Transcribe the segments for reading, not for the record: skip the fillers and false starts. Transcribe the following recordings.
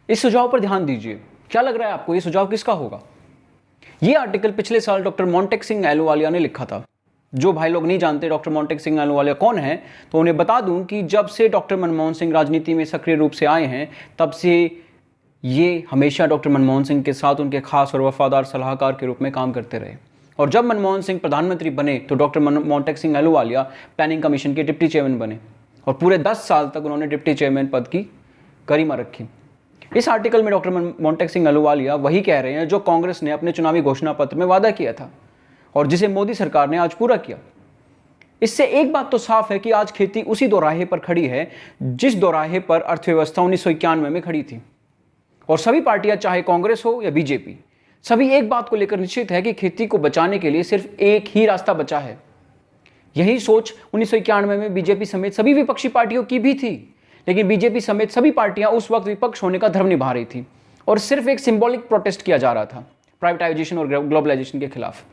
इस सुझाव पर ध्यान दीजिए। क्या लग रहा है आपको, ये सुझाव किसका होगा? ये आर्टिकल पिछले साल डॉक्टर मोंटेक सिंह अहलूवालिया ने लिखा था। जो भाई लोग नहीं जानते डॉक्टर मोंटेक सिंह अहलूवालिया कौन है, तो उन्हें बता दूं कि जब से डॉक्टर मनमोहन सिंह राजनीति में सक्रिय रूप से आए हैं, तब से ये हमेशा डॉक्टर मनमोहन सिंह के साथ उनके खास और वफादार सलाहकार के रूप में काम करते रहे। और जब मनमोहन सिंह प्रधानमंत्री बने तो doctor Montek Singh Ahluwalia planning commission के डिप्टी चेयरमैन बने और पूरे 10 साल तक उन्होंने डिप्टी चेयरमैन पद की गरिमा रखी। इस आर्टिकल में डॉक्टर मोंटेक सिंह अहलूवालिया वही कह रहे हैं जो कांग्रेस ने अपने चुनावी घोषणा पत्र में वादा किया था और जिसे मोदी सरकार ने आज पूरा किया। इससे एक बात तो साफ है कि आज खेती उसी दोराहे पर खड़ी है जिस दोराहे पर अर्थव्यवस्था 1991 में खड़ी थी। और सभी पार्टियां, चाहे कांग्रेस हो या बीजेपी, सभी एक बात को लेकर निश्चित है कि खेती को बचाने के लिए सिर्फ एक ही रास्ता बचा है। यही सोच 1991 में बीजेपी समेत सभी विपक्षी पार्टियों की भी थी, लेकिन बीजेपी समेत सभी पार्टियां उस वक्त विपक्ष होने का धर्म निभा रही थी और सिर्फ एक सिंबॉलिक प्रोटेस्ट किया जा रहा था प्राइवेटाइजेशन और ग्लोबलाइजेशन के खिलाफ।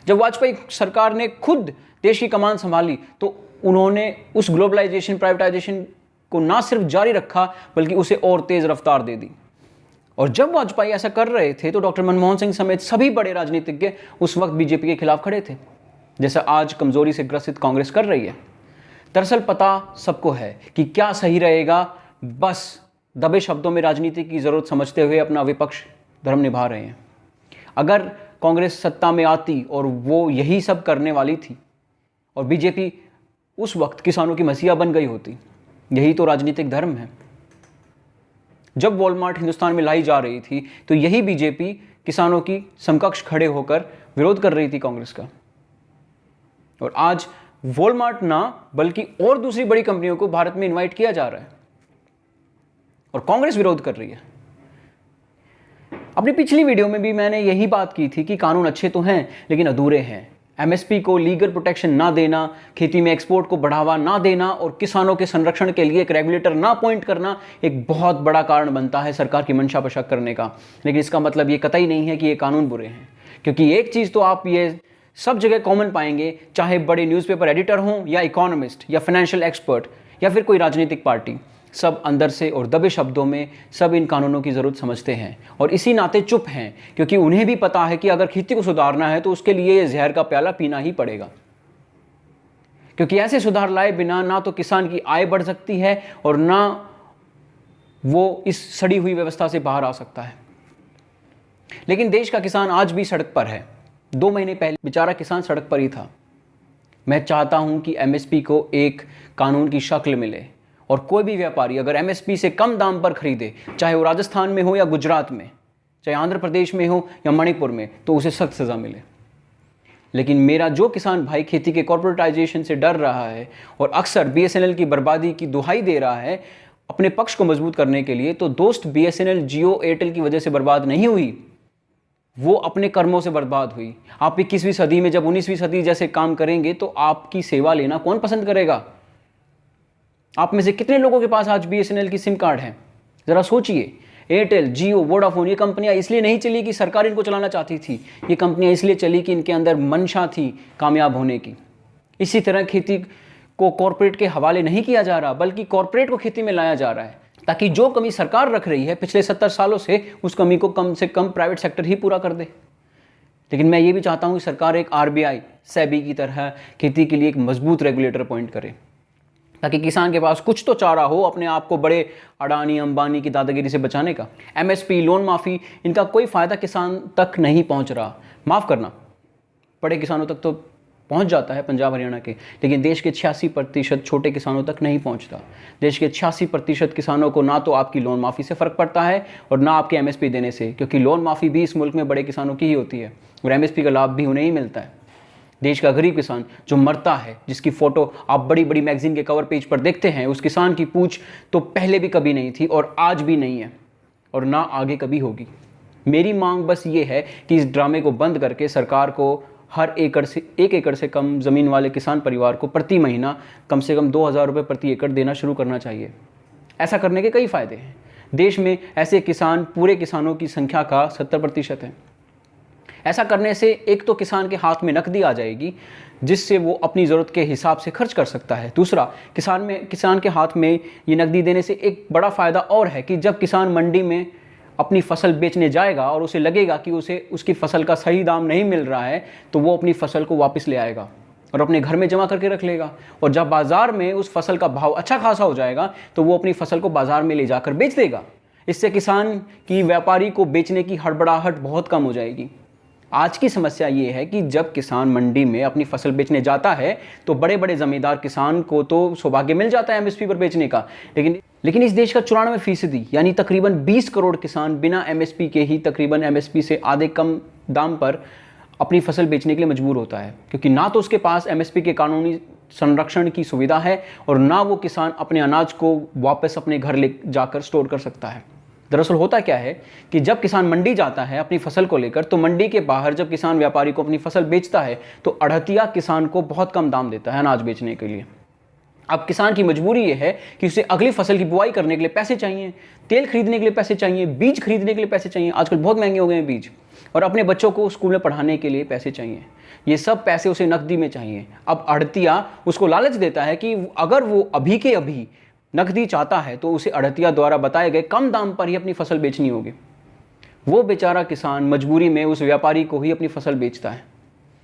जब वाजपेयी सरकार ने खुद देश की कमान संभाली तो उन्होंने उस ग्लोबलाइजेशन प्राइवेटाइजेशन को ना सिर्फ जारी रखा बल्कि उसे और तेज रफ्तार दे दी। और जब वाजपेयी ऐसा कर रहे थे तो डॉक्टर मनमोहन सिंह समेत सभी बड़े राजनीतिज्ञ उस वक्त बीजेपी के खिलाफ खड़े थे, जैसा आज कमजोरी से ग्रसित कांग्रेस कर रही है। दरअसल पता सबको है कि क्या सही रहेगा, बस दबे शब्दों में राजनीति की जरूरत समझते हुए अपना विपक्ष धर्म निभा रहे हैं। अगर कांग्रेस सत्ता में आती और वो यही सब करने वाली थी और बीजेपी उस वक्त किसानों की मसीहा बन गई होती, यही तो राजनीतिक धर्म है। जब वॉलमार्ट हिंदुस्तान में लाई जा रही थी तो यही बीजेपी किसानों की समकक्ष खड़े होकर विरोध कर रही थी कांग्रेस का। और आज वॉलमार्ट ना बल्कि और दूसरी बड़ी कंपनियों को भारत में इनवाइट किया जा रहा है और कांग्रेस विरोध कर रही है। अपनी पिछली वीडियो में भी मैंने यही बात की थी कि कानून अच्छे तो हैं लेकिन अधूरे हैं। एमएसपी को लीगल प्रोटेक्शन ना देना, खेती में एक्सपोर्ट को बढ़ावा ना देना और किसानों के संरक्षण के लिए एक रेगुलेटर ना अपॉइंट करना एक बहुत बड़ा कारण बनता है सरकार की मंशा पर शक करने का। लेकिन इसका मतलब ये कतई नहीं है कि ये कानून बुरे हैं, क्योंकि एक चीज़ तो आप ये सब जगह कॉमन पाएंगे, चाहे बड़े न्यूज़पेपर एडिटर हों या इकोनॉमिस्ट या फाइनेंशियल एक्सपर्ट या फिर कोई राजनीतिक पार्टी, सब अंदर से और दबे शब्दों में सब इन कानूनों की ज़रूरत समझते हैं और इसी नाते चुप हैं, क्योंकि उन्हें भी पता है कि अगर खेती को सुधारना है तो उसके लिए ये जहर का प्याला पीना ही पड़ेगा। क्योंकि ऐसे सुधार लाए बिना ना तो किसान की आय बढ़ सकती है और ना वो इस सड़ी हुई व्यवस्था से बाहर आ सकता है। लेकिन देश का किसान आज भी सड़क पर है। 2 महीने पहले बेचारा किसान सड़क पर ही था। मैं चाहता हूं कि एमएसपी को एक कानून की शक्ल मिले और कोई भी व्यापारी अगर एमएसपी से कम दाम पर खरीदे, चाहे वो राजस्थान में हो या गुजरात में, चाहे आंध्र प्रदेश में हो या मणिपुर में, तो उसे सख्त सज़ा मिले। लेकिन मेरा जो किसान भाई खेती के कॉर्पोरेटाइजेशन से डर रहा है और अक्सर बीएसएनएल की बर्बादी की दुहाई दे रहा है अपने पक्ष को मजबूत करने के लिए, तो दोस्त बीएसएनएल, जियो, एयरटेल की वजह से बर्बाद नहीं हुई, वो अपने कर्मों से बर्बाद हुई। आप 21वीं सदी में जब 19वीं सदी जैसे काम करेंगे तो आपकी सेवा लेना कौन पसंद करेगा? आप में से कितने लोगों के पास आज बीएसएनएल की सिम कार्ड है? जरा सोचिए। एयरटेल, जियो, वोडाफोन, ये कंपनियां इसलिए नहीं चली कि सरकार इनको चलाना चाहती थी, ये कंपनियां इसलिए चली कि इनके अंदर मंशा थी कामयाब होने की। इसी तरह खेती को कॉरपोरेट के हवाले नहीं किया जा रहा, बल्कि कॉरपोरेट को खेती में लाया जा रहा है, ताकि जो कमी सरकार रख रही है पिछले 70 सालों से, उस कमी को कम से कम प्राइवेट सेक्टर ही पूरा कर दे। लेकिन मैं ये भी चाहता हूँ कि सरकार एक आरबीआई, सेबी की तरह खेती के लिए एक मजबूत रेगुलेटर अपॉइंट करे, ताकि किसान के पास कुछ तो चारा हो अपने आप को बड़े अडानी अंबानी की दादागिरी से बचाने का। एमएसपी, लोन माफ़ी, इनका कोई फ़ायदा किसान तक नहीं पहुंच रहा। माफ़ करना, बड़े किसानों तक तो पहुंच जाता है पंजाब हरियाणा के, लेकिन देश के 86% छोटे किसानों तक नहीं पहुंचता। देश के 86% किसानों को ना तो आपकी लोन माफ़ी से फ़र्क पड़ता है और ना आपके एमएसपी देने से, क्योंकि लोन माफ़ी भी इस मुल्क में बड़े किसानों की ही होती है और एमएसपी का लाभ भी उन्हें ही मिलता है। देश का गरीब किसान जो मरता है, जिसकी फ़ोटो आप बड़ी बड़ी मैगजीन के कवर पेज पर देखते हैं, उस किसान की पूछ तो पहले भी कभी नहीं थी और आज भी नहीं है और ना आगे कभी होगी। मेरी मांग बस ये है कि इस ड्रामे को बंद करके सरकार को हर एक एकड़ से कम ज़मीन वाले किसान परिवार को प्रति महीना कम से कम 2000 रुपये प्रति एकड़ देना शुरू करना चाहिए। ऐसा करने के कई फ़ायदे हैं। देश में ऐसे किसान पूरे किसानों की संख्या का 70% है। ऐसा करने से एक तो किसान के हाथ में नकदी आ जाएगी जिससे वो अपनी ज़रूरत के हिसाब से खर्च कर सकता है। दूसरा, किसान के हाथ में ये नकदी देने से एक बड़ा फ़ायदा और है कि जब किसान मंडी में अपनी फसल बेचने जाएगा और उसे लगेगा कि उसे उसकी फसल का सही दाम नहीं मिल रहा है, तो वो अपनी फसल को वापस ले आएगा और अपने घर में जमा करके रख लेगा। और जब बाज़ार में उस फसल का भाव अच्छा खासा हो जाएगा तो वो अपनी फसल को बाज़ार में ले जाकर बेच देगा। इससे किसान की व्यापारी को बेचने की हड़बड़ाहट बहुत कम हो जाएगी। आज की समस्या ये है कि जब किसान मंडी में अपनी फसल बेचने जाता है तो बड़े बड़े ज़मींदार किसान को तो सौभाग्य मिल जाता है एमएसपी पर बेचने का, लेकिन इस देश का 94% यानी तकरीबन 20 करोड़ किसान बिना एमएसपी के ही तकरीबन एमएसपी से आधे कम दाम पर अपनी फसल बेचने के लिए मजबूर होता है, क्योंकि ना तो उसके पास एमएसपी के कानूनी संरक्षण की सुविधा है और ना वो किसान अपने अनाज को वापस अपने घर ले जाकर स्टोर कर सकता है। दरअसल होता क्या है कि जब किसान मंडी जाता है अपनी फसल को लेकर, तो मंडी के बाहर जब किसान व्यापारी को अपनी फसल बेचता है तो अड़तिया किसान को बहुत कम दाम देता है अनाज बेचने के लिए। अब किसान की मजबूरी ये है कि उसे अगली फसल की बुआई करने के लिए पैसे चाहिए, तेल खरीदने के लिए पैसे चाहिए, बीज खरीदने के लिए पैसे चाहिए, आजकल बहुत महंगे हो गए हैं बीज, और अपने बच्चों को स्कूल में पढ़ाने के लिए पैसे चाहिए। ये सब पैसे उसे नकदी में चाहिए। अब अड़तिया उसको लालच देता है कि अगर वो अभी के अभी नकदी चाहता है तो उसे अड़तिया द्वारा बताए गए कम दाम पर ही अपनी फसल बेचनी होगी। वो बेचारा किसान मजबूरी में उस व्यापारी को ही अपनी फसल बेचता है।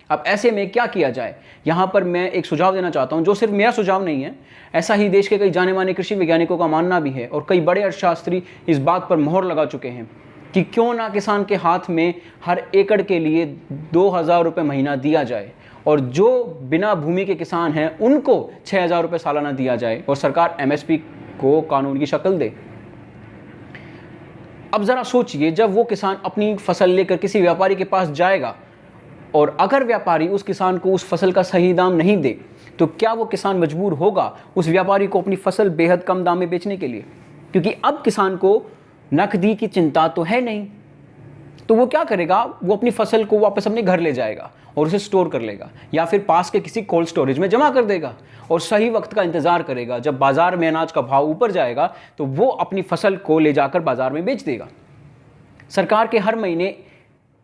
अब ऐसे में क्या किया जाए? यहाँ पर मैं एक सुझाव देना चाहता हूँ, जो सिर्फ मेरा सुझाव नहीं है, ऐसा ही देश के कई जाने माने कृषि वैज्ञानिकों का मानना भी है और कई बड़े अर्थशास्त्री इस बात पर मोहर लगा चुके हैं कि क्यों ना किसान के हाथ में हर एकड़ के लिए 2000 रुपये महीना दिया जाए और जो बिना भूमि के किसान हैं उनको 6000 रुपये सालाना दिया जाए और सरकार एमएसपी को कानून की शक्ल दे। अब ज़रा सोचिए, जब वो किसान अपनी फसल लेकर किसी व्यापारी के पास जाएगा और अगर व्यापारी उस किसान को उस फसल का सही दाम नहीं दे तो क्या वो किसान मजबूर होगा उस व्यापारी को अपनी फसल बेहद कम दाम में बेचने के लिए? क्योंकि अब किसान को नकदी की चिंता तो है नहीं, तो वो क्या करेगा? वो अपनी फसल को वापस अपने घर ले जाएगा और उसे स्टोर कर लेगा या फिर पास के किसी कोल्ड स्टोरेज में जमा कर देगा और सही वक्त का इंतजार करेगा। जब बाजार में अनाज का भाव ऊपर जाएगा तो वो अपनी फसल को ले जाकर बाजार में बेच देगा। सरकार के हर महीने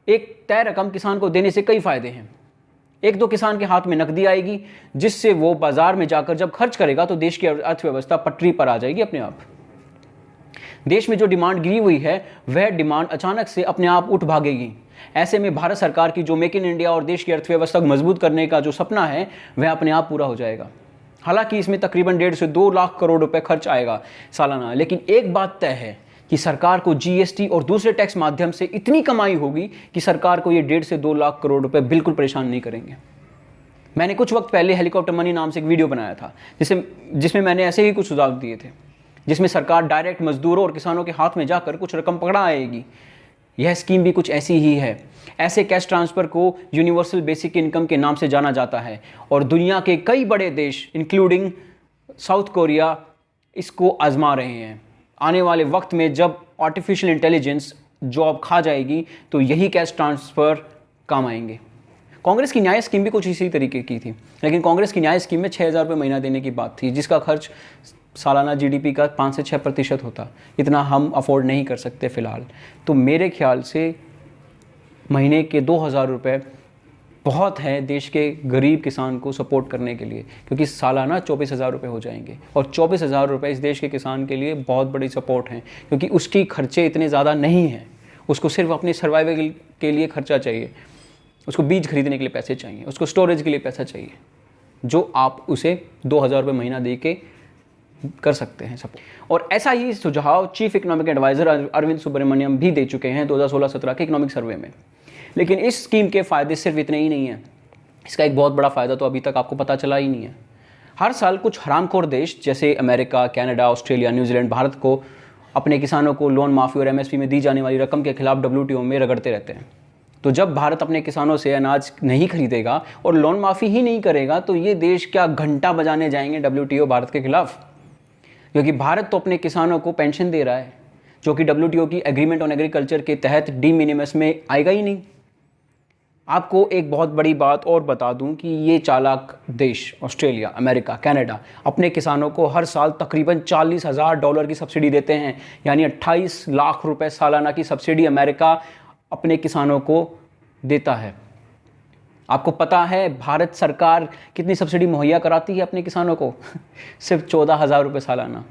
एक तय रकम किसान को देने से कई फायदे हैं। एक तो किसान के हाथ में नकदी आएगी जिससे वो बाजार में जाकर जब खर्च करेगा तो देश की अर्थव्यवस्था पटरी पर आ जाएगी अपने आप। देश में जो डिमांड गिरी हुई है वह डिमांड अचानक से अपने आप उठ भागेगी। ऐसे में भारत सरकार की जो मेक इन इंडिया और देश की अर्थव्यवस्था को मजबूत करने का जो सपना है वह अपने आप पूरा हो जाएगा। हालांकि इसमें तकरीबन 1.5 से 2 लाख करोड़ रुपए खर्च आएगा सालाना, लेकिन एक बात तय है कि सरकार को जीएसटी और दूसरे टैक्स माध्यम से इतनी कमाई होगी कि सरकार को ये 1.5 से 2 लाख करोड़ रुपए बिल्कुल परेशान नहीं करेंगे। मैंने कुछ वक्त पहले हेलीकॉप्टर मनी नाम से एक वीडियो बनाया था जिसमें मैंने ऐसे ही कुछ सुझाव दिए थे, जिसमें सरकार डायरेक्ट मजदूरों और किसानों के हाथ में जाकर कुछ रकम पकड़ा आएगी। यह स्कीम भी कुछ ऐसी ही है। ऐसे कैश ट्रांसफ़र को यूनिवर्सल बेसिक इनकम के नाम से जाना जाता है और दुनिया के कई बड़े देश इंक्लूडिंग साउथ कोरिया इसको आजमा रहे हैं। आने वाले वक्त में जब आर्टिफिशियल इंटेलिजेंस जॉब खा जाएगी तो यही कैश ट्रांसफ़र काम आएंगे। कांग्रेस की न्याय स्कीम भी कुछ इसी तरीके की थी, लेकिन कांग्रेस की न्याय स्कीम में 6000 रुपये महीना देने की बात थी, जिसका खर्च सालाना जीडीपी का 5 से 6% होता। इतना हम अफोर्ड नहीं कर सकते फ़िलहाल। तो मेरे ख्याल से महीने के 2000 रुपये बहुत है देश के गरीब किसान को सपोर्ट करने के लिए, क्योंकि सालाना 24,000 रुपये हो जाएंगे और 24,000 रुपये इस देश के किसान के लिए बहुत बड़ी सपोर्ट हैं, क्योंकि उसकी खर्चे इतने ज़्यादा नहीं हैं। उसको सिर्फ अपने सर्वाइवल के लिए खर्चा चाहिए, उसको बीज खरीदने के लिए पैसे चाहिए, उसको स्टोरेज के लिए पैसा चाहिए, जो आप उसे 2000 रुपये महीना दे के कर सकते हैं सब। और ऐसा ही सुझाव chief economic adviser Arvind Subramanian भी दे चुके हैं 2016-17 के इकोनॉमिक सर्वे में। लेकिन इस स्कीम के फ़ायदे सिर्फ इतने ही नहीं हैं, इसका एक बहुत बड़ा फ़ायदा तो अभी तक आपको पता चला ही नहीं है। हर साल कुछ हरामखोर देश जैसे America, Canada, Australia, New Zealand Bharat को अपने किसानों को लोन माफ़ी और एमएसपी में दी जाने वाली रकम के खिलाफ WTO में रगड़ते रहते हैं। तो जब भारत अपने किसानों से अनाज नहीं खरीदेगा और लोन माफ़ी ही नहीं करेगा तो ये देश क्या घंटा बजाने जाएंगे WTO भारत के खिलाफ? क्योंकि भारत तो अपने किसानों को पेंशन दे रहा है, जो कि WTO की एग्रीमेंट ऑन एग्रीकल्चर के तहत डी मिनिमस में आएगा ही नहीं। आपको एक बहुत बड़ी बात और बता दूं कि ये चालाक देश ऑस्ट्रेलिया, अमेरिका, कनाडा अपने किसानों को हर साल तकरीबन $40,000 की सब्सिडी देते हैं, यानी 28 लाख रुपए सालाना की सब्सिडी अमेरिका अपने किसानों को देता है। आपको पता है भारत सरकार कितनी सब्सिडी मुहैया कराती है अपने किसानों को? सिर्फ 14,000 रुपये सालाना।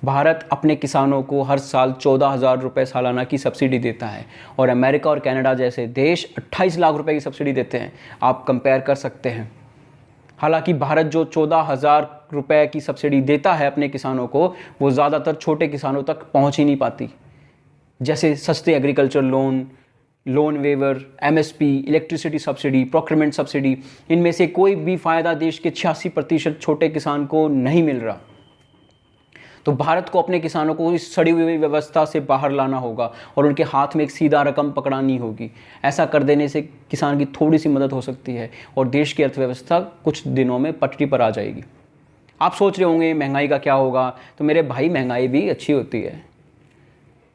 भारत अपने किसानों को हर साल 14,000 रुपये सालाना की सब्सिडी देता है और अमेरिका और कनाडा जैसे देश 28 लाख रुपए की सब्सिडी देते हैं। आप कंपेयर कर सकते हैं। हालांकि भारत जो 14,000 रुपये की सब्सिडी देता है अपने किसानों को, वो ज़्यादातर छोटे किसानों तक पहुंच ही नहीं पाती। जैसे सस्ते agriculture loan waiver, MSP, electricity subsidy, procurement subsidy, इनमें से कोई भी फ़ायदा देश के 86% छोटे किसान को नहीं मिल रहा। तो भारत को अपने किसानों को इस सड़ी हुई व्यवस्था से बाहर लाना होगा और उनके हाथ में एक सीधा रकम पकड़ानी होगी। ऐसा कर देने से किसान की थोड़ी सी मदद हो सकती है और देश की अर्थव्यवस्था कुछ दिनों में पटरी पर आ जाएगी। आप सोच रहे होंगे महंगाई का क्या होगा? तो मेरे भाई, महंगाई भी अच्छी होती है।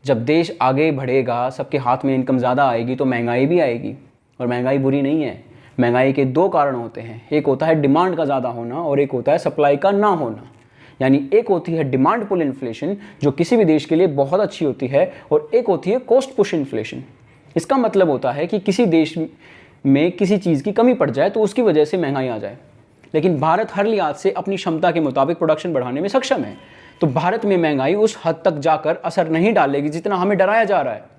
जब देश आगे बढ़ेगा, सबके हाथ में इनकम ज़्यादा आएगी, तो महंगाई भी आएगी। और महंगाई बुरी नहीं है। महंगाई के दो कारण होते हैं, एक होता है डिमांड का ज़्यादा होना और एक होता है सप्लाई का ना होना। यानी एक होती है डिमांड पुल इन्फ्लेशन, जो किसी भी देश के लिए बहुत अच्छी होती है, और एक होती है कॉस्ट पुश इन्फ्लेशन। इसका मतलब होता है कि किसी देश में किसी चीज़ की कमी पड़ जाए तो उसकी वजह से महंगाई आ जाए। लेकिन भारत हर लिहाज से अपनी क्षमता के मुताबिक प्रोडक्शन बढ़ाने में सक्षम है, तो भारत में महंगाई उस हद तक जाकर असर नहीं डालेगी जितना हमें डराया जा रहा है।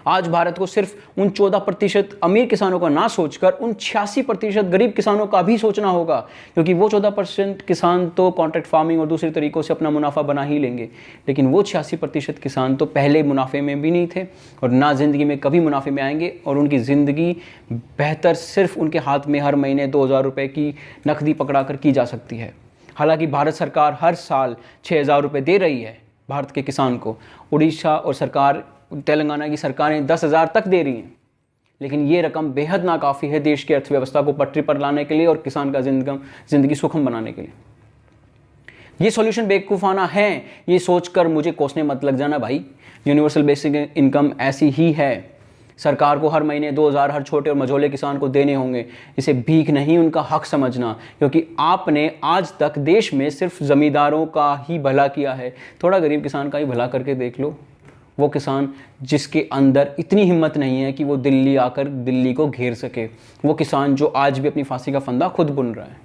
आज भारत को सिर्फ उन 14% अमीर किसानों का ना सोचकर उन 86% गरीब किसानों का भी सोचना होगा, क्योंकि वो 14% किसान तो कॉन्ट्रैक्ट फार्मिंग और दूसरे तरीकों से अपना मुनाफा बना ही लेंगे, लेकिन वो 86% किसान तो पहले मुनाफे में भी नहीं थे और ना ज़िंदगी में कभी मुनाफे में आएंगे, और उनकी ज़िंदगी बेहतर सिर्फ उनके हाथ में हर महीने 2,000 रुपये की नकदी पकड़ा कर की जा सकती है। हालांकि भारत सरकार हर साल 6,000 रुपये दे रही है भारत के किसान को। उड़ीसा और तेलंगाना की सरकारें 10,000 तक दे रही हैं, लेकिन ये रकम बेहद नाकाफ़ी है देश की अर्थव्यवस्था को पटरी पर लाने के लिए और किसान का ज़िंदगी सुखम बनाने के लिए। ये सॉल्यूशन बेवकूफ़ाना है, ये सोचकर मुझे कोसने मत लग जाना भाई। यूनिवर्सल बेसिक इनकम ऐसी ही है। सरकार को हर महीने 2,000 हर छोटे और मझोले किसान को देने होंगे। इसे भीख नहीं, उनका हक समझना, क्योंकि आपने आज तक देश में सिर्फ ज़मींदारों का ही भला किया है। थोड़ा गरीब किसान का ही भला करके देख लो। वो किसान जिसके अंदर इतनी हिम्मत नहीं है कि वो दिल्ली आकर दिल्ली को घेर सके, वो किसान जो आज भी अपनी फांसी का फंदा खुद बुन रहा है।